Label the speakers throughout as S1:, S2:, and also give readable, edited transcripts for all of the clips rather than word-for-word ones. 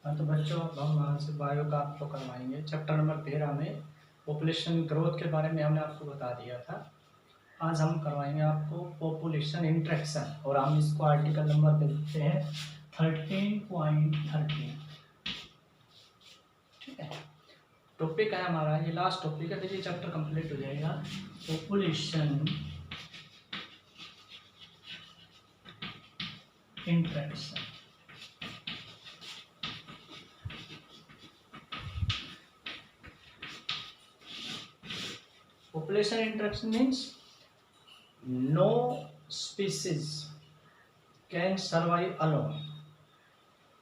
S1: हाँ तो बच्चों, अब हम वहाँ से बायो का आपको करवाएंगे। चैप्टर नंबर 13 में पॉपुलेशन ग्रोथ के बारे में हमने आपको बता दिया था। आज हम करवाएंगे आपको पॉपुलेशन इंट्रैक्शन, और हम इसको आर्टिकल नंबर दे देते हैं 13.13। ठीक है, टॉपिक है हमारा, ये लास्ट टॉपिक है, फिर ये चैप्टर कंप्लीट हो जाएगा। Population interaction. Population interaction means no species can survive alone।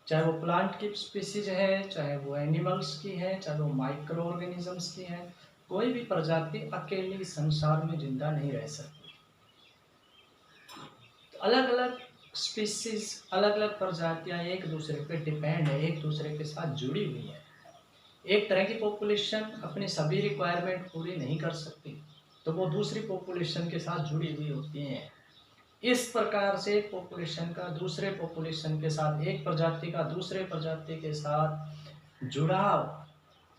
S1: चाहे वो प्लांट की स्पीसीज है, चाहे वो एनिमल्स की है, चाहे वो माइक्रो ऑर्गेनिजम्स की है, कोई भी प्रजाति अकेली संसार में जिंदा नहीं रह सकती। तो अलग अलग स्पीसीज, अलग अलग प्रजातियां एक दूसरे पे डिपेंड है, एक दूसरे के साथ जुड़ी हुई है। एक तरह की पॉपुलेशन अपनी सभी रिक्वायरमेंट पूरी नहीं कर सकती, तो वो दूसरी पॉपुलेशन के साथ जुड़ी हुई होती हैं। इस प्रकार से पॉपुलेशन का दूसरे पॉपुलेशन के साथ, एक प्रजाति का दूसरे प्रजाति के साथ जुड़ाव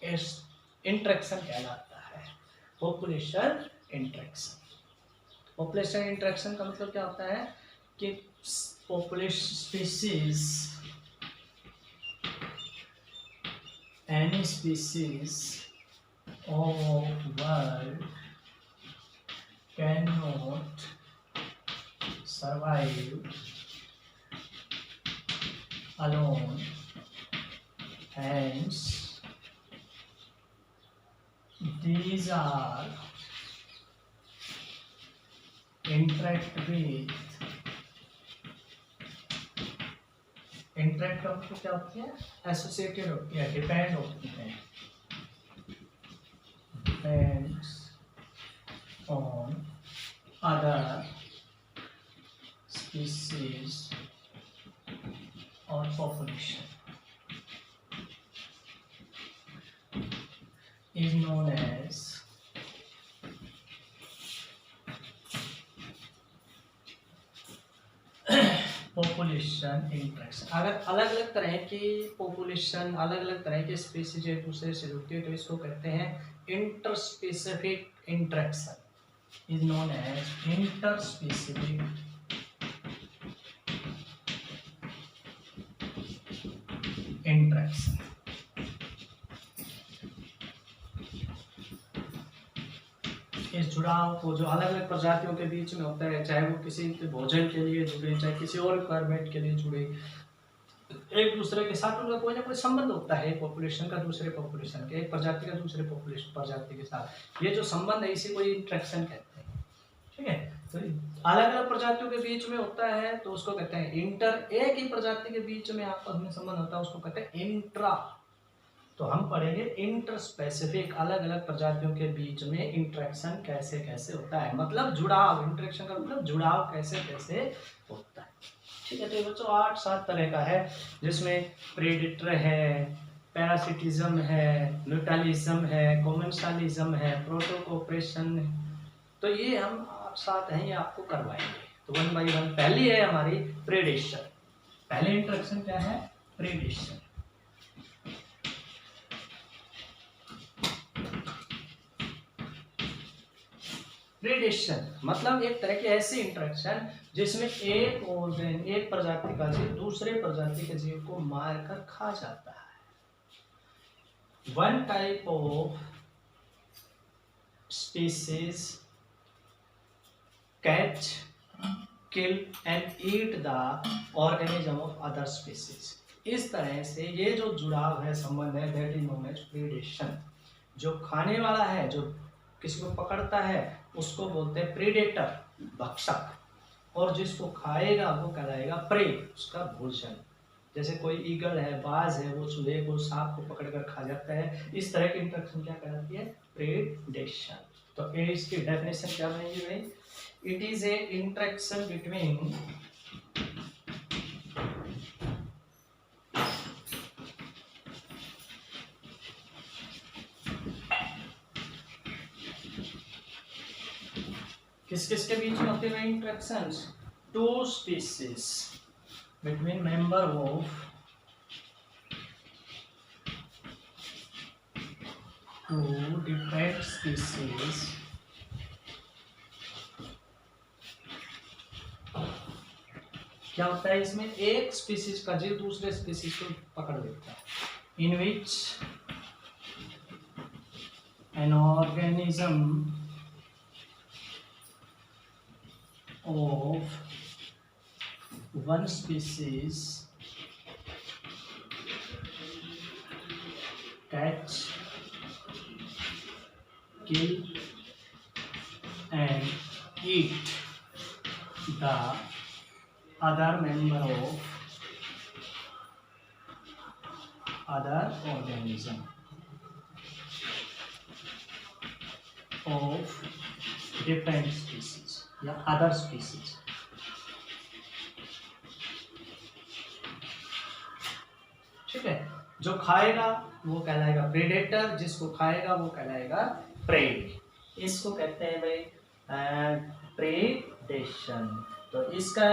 S1: इस इंट्रैक्शन कहलाता है, पॉपुलेशन इंट्रैक्शन। पॉपुलेशन इंट्रैक्शन का मतलब क्या होता है कि population species, any species of world cannot survive alone, hence these are interact with, interact of क्या होती है, एसोसिएटेड होती है, डिपेंड होती है, डिपेंड्स ऑन अदर स्पीसीज और population, is known as population interaction. अगर अलग अलग तरह की पॉपुलेशन, अलग अलग तरह की स्पीसीज एक दूसरे से जुड़ती है तो इसको कहते हैं interspecific interaction, is known as interspecific interaction. इस जुड़ाव को जो अलग अलग प्रजातियों के बीच में होता है, चाहे वो किसी के भोजन के लिए जुड़े, चाहे किसी और रिक्वायरमेंट के लिए जुड़े, एक दूसरे के साथ उनका कोई ना कोई संबंध होता है, पॉपुलेशन का दूसरे पॉपुलेशन के, एक प्रजाति का दूसरे पॉपुलेशन प्रजाति के साथ, ये जो संबंध है इसी को इंट्रैक्शन कहते हैं। ठीक है, तो अलग अलग प्रजातियों के बीच में होता है तो उसको कहते हैं इंटर, एक ही प्रजाति के बीच में आपस में संबंध होता है उसको कहते हैं इंट्रा। तो हम पढ़ेंगे इंटरस्पेसिफिक, अलग अलग प्रजातियों के बीच में इंटरेक्शन कैसे कैसे होता है, मतलब जुड़ाव, इंटरेक्शन का मतलब जुड़ाव कैसे कैसे होता है। ठीक है, तो ये बच्चों 8-7 तरह का है, जिसमें प्रेडेटर है, पैरासिटिज्म है, म्यूटालिज्म है, कॉमेंसालिज्म है, प्रोटोकोपरेशन। तो ये हम 8-7 हैं, ये आपको करवाएंगे। तो 1 by 1 पहली है हमारी प्रेडेशन। पहले इंटरेक्शन क्या है, प्रेडेशन। प्रेडेशन मतलब एक तरह की ऐसी इंटरेक्शन जिसमें एक ऑर्गेन, एक प्रजाति का जीव दूसरे प्रजाति के जीव को मारकर खा जाता है। One type of species catch, kill and eat the organism of other species. इस तरह से ये जो जुड़ाव है, संबंध है, that is known as predation. जो खाने वाला है, जो किसी को पकड़ता है उसको बोलते हैं प्रेडेटर, भक्षक, और जिसको खाएगा वो कहलाएगा प्रे, उसका भोजन। जैसे कोई ईगल है, बाज है, वो चूहे को, सांप को पकड़कर खा जाता है। इस तरह की इंटरेक्शन क्या कहलाती है, प्रेडेशन। तो इसकी डेफिनेशन क्या बनेगी भाई, it is a interaction between किस किस के बीच में होते हैं interactions, two species between member of two different species क्या होता है इसमें, एक स्पीसीज का जीव दूसरे स्पीसीज को पकड़ लेता है, in which an organism of one species catch, kill and eat the other member of other organism of different species या other species। ठीक है, जो खाएगा वो कहलाएगा प्रेडेटर, जिसको खाएगा वो कहलाएगा प्रे। इसको कहते हैं भाई प्रेडेशन। तो इसका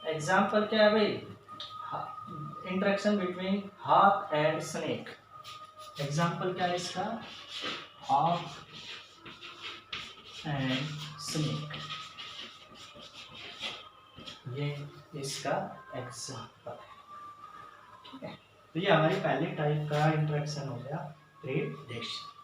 S1: एग्जाम्पल क्या है भाई, interaction between hawk and snake. Example क्या है इसका, हॉक एंड स्नेक, ये इसका एग्जाम्पल है। ठीक है, तो ये हमारी पहली टाइप का इंटरेक्शन हो गया प्रेडेशन।